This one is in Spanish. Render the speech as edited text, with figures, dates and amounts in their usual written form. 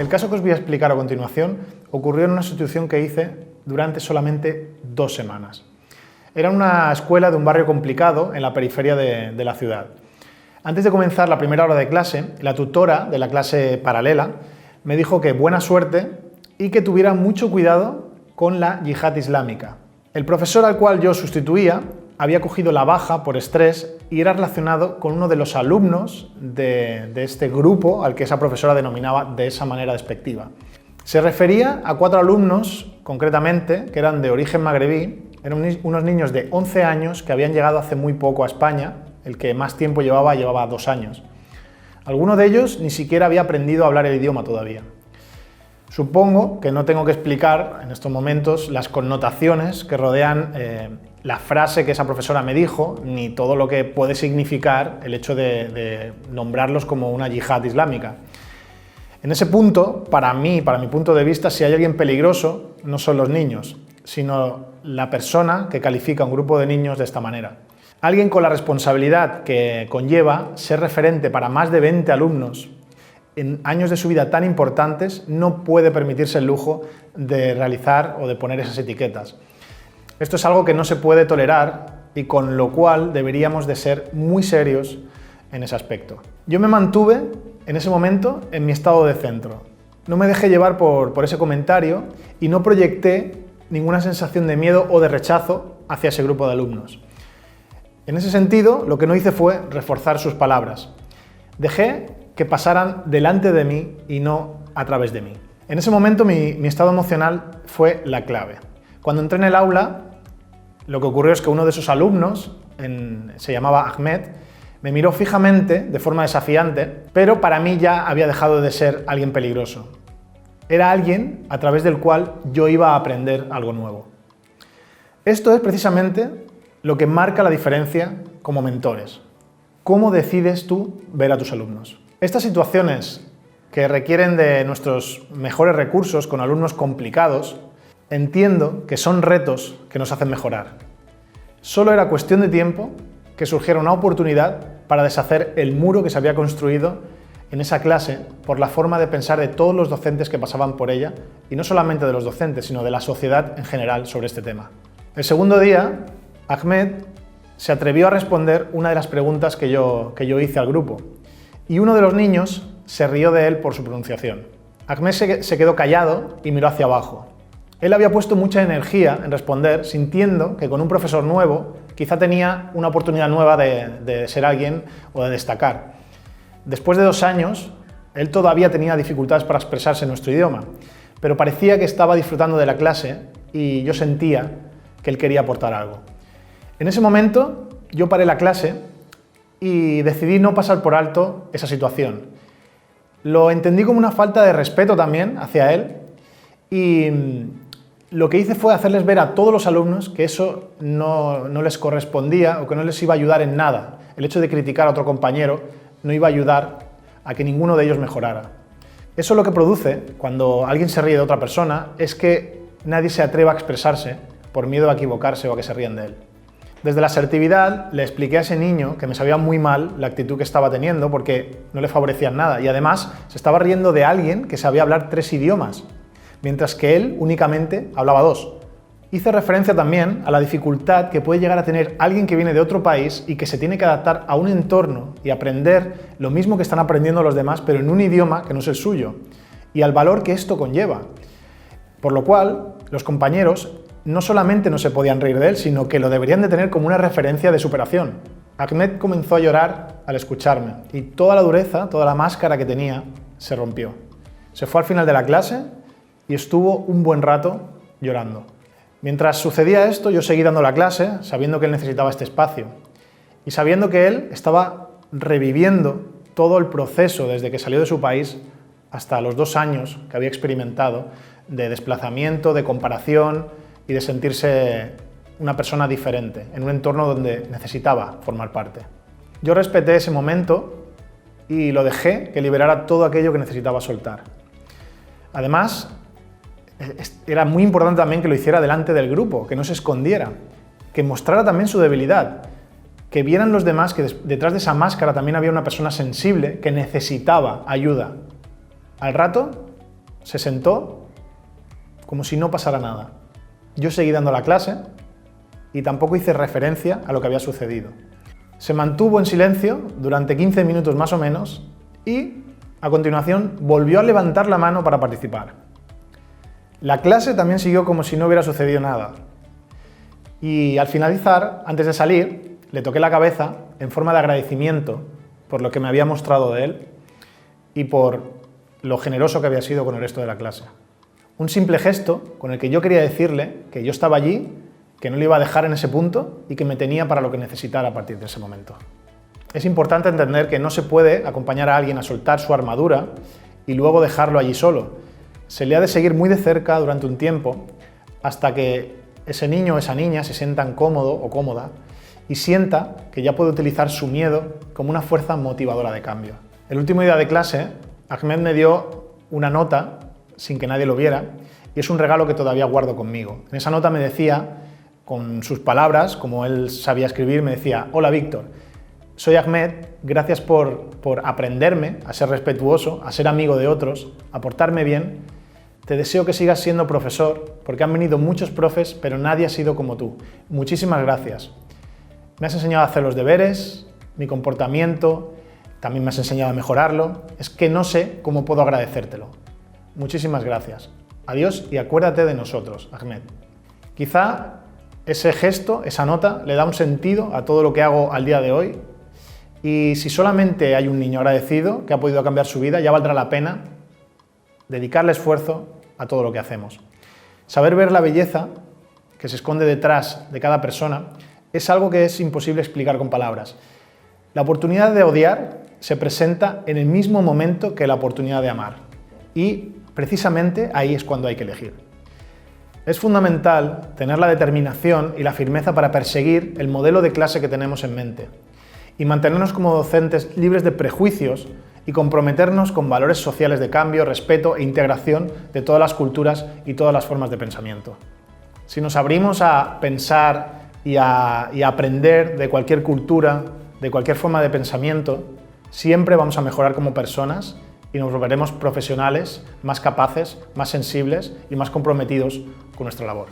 El caso que os voy a explicar a continuación ocurrió en una sustitución que hice durante solamente 2 semanas. Era una escuela de un barrio complicado en la periferia de la ciudad. Antes de comenzar la primera hora de clase, la tutora de la clase paralela me dijo que buena suerte y que tuviera mucho cuidado con la yihad islámica. El profesor al cual yo sustituía había cogido la baja por estrés y era relacionado con uno de los alumnos de este grupo al que esa profesora denominaba de esa manera despectiva. Se refería a 4 alumnos, concretamente, que eran de origen magrebí, eran unos niños de 11 años que habían llegado hace muy poco a España, el que más tiempo llevaba 2 años. Alguno de ellos ni siquiera había aprendido a hablar el idioma todavía. Supongo que no tengo que explicar en estos momentos las connotaciones que rodean la frase que esa profesora me dijo, ni todo lo que puede significar el hecho de nombrarlos como una yihad islámica. En ese punto, para mi punto de vista, si hay alguien peligroso, no son los niños, sino la persona que califica a un grupo de niños de esta manera. Alguien con la responsabilidad que conlleva ser referente para más de 20 alumnos en años de su vida tan importantes no puede permitirse el lujo de realizar o de poner esas etiquetas. Esto es algo que no se puede tolerar y con lo cual deberíamos de ser muy serios en ese aspecto. Yo me mantuve en ese momento en mi estado de centro. No me dejé llevar por ese comentario y no proyecté ninguna sensación de miedo o de rechazo hacia ese grupo de alumnos. En ese sentido, lo que no hice fue reforzar sus palabras. Dejé que pasaran delante de mí y no a través de mí. En ese momento mi estado emocional fue la clave. Cuando entré en el aula, lo que ocurrió es que uno de esos alumnos, se llamaba Ahmed, me miró fijamente, de forma desafiante, pero para mí ya había dejado de ser alguien peligroso. Era alguien a través del cual yo iba a aprender algo nuevo. Esto es precisamente lo que marca la diferencia como mentores. ¿Cómo decides tú ver a tus alumnos? Estas situaciones que requieren de nuestros mejores recursos con alumnos complicados, entiendo que son retos que nos hacen mejorar. Solo era cuestión de tiempo que surgiera una oportunidad para deshacer el muro que se había construido en esa clase por la forma de pensar de todos los docentes que pasaban por ella, y no solamente de los docentes, sino de la sociedad en general sobre este tema. El segundo día, Ahmed se atrevió a responder una de las preguntas que yo hice al grupo, y uno de los niños se rió de él por su pronunciación. Ahmed se quedó callado y miró hacia abajo. Él había puesto mucha energía en responder, sintiendo que con un profesor nuevo quizá tenía una oportunidad nueva de ser alguien o de destacar. Después de 2 años, él todavía tenía dificultades para expresarse en nuestro idioma, pero parecía que estaba disfrutando de la clase y yo sentía que él quería aportar algo. En ese momento, yo paré la clase y decidí no pasar por alto esa situación. Lo entendí como una falta de respeto también hacia él y lo que hice fue hacerles ver a todos los alumnos que eso no les correspondía o que no les iba a ayudar en nada. El hecho de criticar a otro compañero no iba a ayudar a que ninguno de ellos mejorara. Eso lo que produce, cuando alguien se ríe de otra persona, es que nadie se atreva a expresarse por miedo a equivocarse o a que se rían de él. Desde la asertividad le expliqué a ese niño que me sabía muy mal la actitud que estaba teniendo porque no le favorecía en nada y además se estaba riendo de alguien que sabía hablar 3 idiomas, mientras que él únicamente hablaba 2. Hice referencia también a la dificultad que puede llegar a tener alguien que viene de otro país y que se tiene que adaptar a un entorno y aprender lo mismo que están aprendiendo los demás, pero en un idioma que no es el suyo, y al valor que esto conlleva. Por lo cual, los compañeros no solamente no se podían reír de él, sino que lo deberían de tener como una referencia de superación. Ahmed comenzó a llorar al escucharme y toda la dureza, toda la máscara que tenía, se rompió. Se fue al final de la clase y estuvo un buen rato llorando. Mientras sucedía esto, yo seguí dando la clase, sabiendo que él necesitaba este espacio y sabiendo que él estaba reviviendo todo el proceso desde que salió de su país hasta los 2 años que había experimentado de desplazamiento, de comparación y de sentirse una persona diferente en un entorno donde necesitaba formar parte. Yo respeté ese momento y lo dejé que liberara todo aquello que necesitaba soltar. Además, era muy importante también que lo hiciera delante del grupo, que no se escondiera, que mostrara también su debilidad, que vieran los demás que detrás de esa máscara también había una persona sensible que necesitaba ayuda. Al rato, se sentó como si no pasara nada. Yo seguí dando la clase y tampoco hice referencia a lo que había sucedido. Se mantuvo en silencio durante 15 minutos más o menos y, a continuación, volvió a levantar la mano para participar. La clase también siguió como si no hubiera sucedido nada. Y al finalizar, antes de salir, le toqué la cabeza en forma de agradecimiento por lo que me había mostrado de él y por lo generoso que había sido con el resto de la clase. Un simple gesto con el que yo quería decirle que yo estaba allí, que no le iba a dejar en ese punto y que me tenía para lo que necesitara a partir de ese momento. Es importante entender que no se puede acompañar a alguien a soltar su armadura y luego dejarlo allí solo. Se le ha de seguir muy de cerca durante un tiempo hasta que ese niño o esa niña se sientan cómodo o cómoda y sienta que ya puede utilizar su miedo como una fuerza motivadora de cambio. El último día de clase, Ahmed me dio una nota sin que nadie lo viera y es un regalo que todavía guardo conmigo. En esa nota me decía, con sus palabras, como él sabía escribir, me decía: hola Víctor, soy Ahmed, gracias por aprenderme a ser respetuoso, a ser amigo de otros, a portarme bien. Te deseo que sigas siendo profesor, porque han venido muchos profes, pero nadie ha sido como tú. Muchísimas gracias. Me has enseñado a hacer los deberes, mi comportamiento, también me has enseñado a mejorarlo. Es que no sé cómo puedo agradecértelo. Muchísimas gracias. Adiós y acuérdate de nosotros, Ahmed. Quizá ese gesto, esa nota, le da un sentido a todo lo que hago al día de hoy. Y si solamente hay un niño agradecido que ha podido cambiar su vida, ya valdrá la pena dedicarle esfuerzo a todo lo que hacemos. Saber ver la belleza que se esconde detrás de cada persona es algo que es imposible explicar con palabras. La oportunidad de odiar se presenta en el mismo momento que la oportunidad de amar. Y precisamente ahí es cuando hay que elegir. Es fundamental tener la determinación y la firmeza para perseguir el modelo de clase que tenemos en mente y mantenernos como docentes libres de prejuicios y comprometernos con valores sociales de cambio, respeto e integración de todas las culturas y todas las formas de pensamiento. Si nos abrimos a pensar y a aprender de cualquier cultura, de cualquier forma de pensamiento, siempre vamos a mejorar como personas y nos volveremos profesionales más capaces, más sensibles y más comprometidos con nuestra labor.